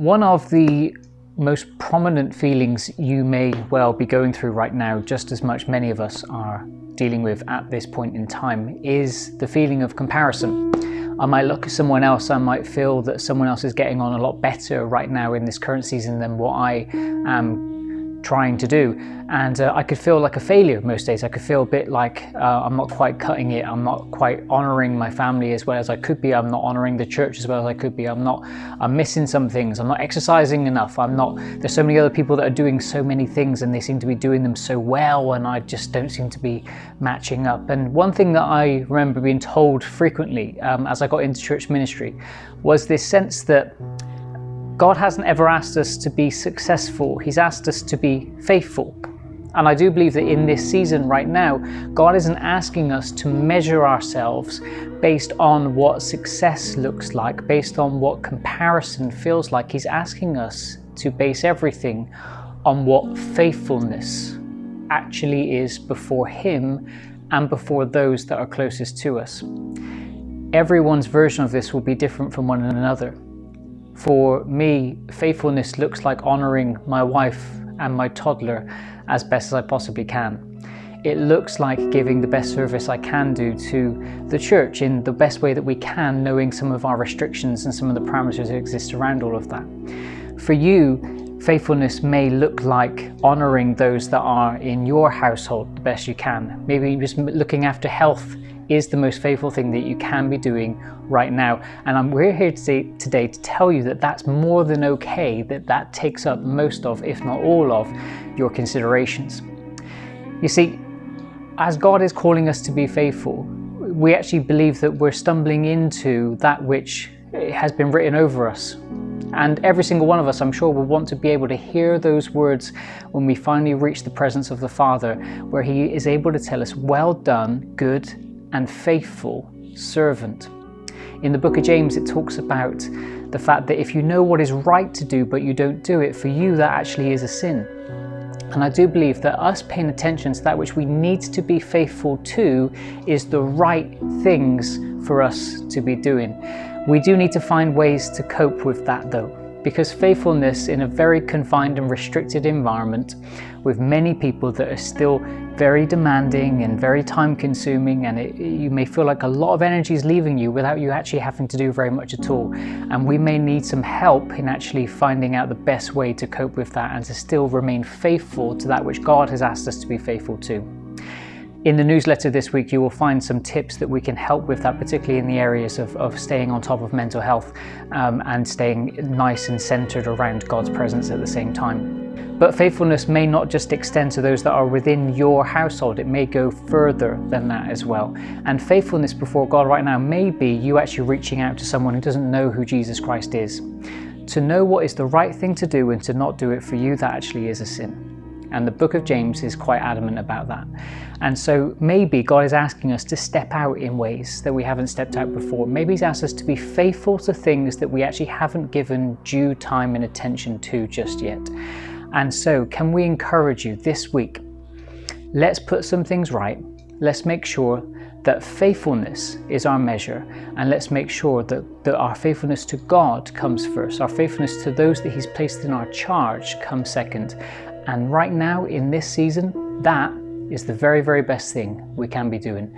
One of the most prominent feelings you may well be going through right now, just as much many of us are dealing with at this point in time, is the feeling of comparison. I might look at someone else, I might feel that someone else is getting on a lot better right now in this current season than what I am trying to do, and I could feel like a failure most days. I could feel a bit like I'm not quite cutting it, I'm not quite honouring my family as well as I could be, I'm not honouring the church as well as I could be, I'm missing some things, I'm not exercising enough, there's so many other people that are doing so many things and they seem to be doing them so well, and I just don't seem to be matching up. And one thing that I remember being told frequently as I got into church ministry was this sense that God hasn't ever asked us to be successful, He's asked us to be faithful. And I do believe that in this season right now, God isn't asking us to measure ourselves based on what success looks like, based on what comparison feels like. He's asking us to base everything on what faithfulness actually is before Him and before those that are closest to us. Everyone's version of this will be different from one another. For me, faithfulness looks like honouring my wife and my toddler as best as I possibly can. It looks like giving the best service I can do to the church in the best way that we can, knowing some of our restrictions and some of the parameters that exist around all of that. For you, faithfulness may look like honouring those that are in your household the best you can. Maybe just looking after health is the most faithful thing that you can be doing right now. And we're here today to tell you that that's more than okay, that takes up most of, if not all of, your considerations. You see, as God is calling us to be faithful, we actually believe that we're stumbling into that which has been written over us. And every single one of us, I'm sure, will want to be able to hear those words when we finally reach the presence of the Father, where He is able to tell us, "Well done, good and faithful servant." In the book of James, it talks about the fact that if you know what is right to do but you don't do it, for you that actually is a sin. And I do believe that us paying attention to that which we need to be faithful to is the right things for us to be doing. We do need to find ways to cope with that though, because faithfulness in a very confined and restricted environment with many people that are still very demanding and very time consuming, and you may feel like a lot of energy is leaving you without you actually having to do very much at all. And we may need some help in actually finding out the best way to cope with that and to still remain faithful to that which God has asked us to be faithful to. In the newsletter this week, you will find some tips that we can help with that, particularly in the areas of staying on top of mental health and staying nice and centered around God's presence at the same time. But faithfulness may not just extend to those that are within your household, it may go further than that as well. And faithfulness before God right now may be you actually reaching out to someone who doesn't know who Jesus Christ is. To know what is the right thing to do and to not do it, for you that actually is a sin. And the book of James is quite adamant about that. And so maybe God is asking us to step out in ways that we haven't stepped out before. Maybe He's asked us to be faithful to things that we actually haven't given due time and attention to just yet. And so can we encourage you this week? Let's put some things right. Let's make sure that faithfulness is our measure, and let's make sure that our faithfulness to God comes first. Our faithfulness to those that He's placed in our charge comes second. And right now in this season, that is the very, very best thing we can be doing.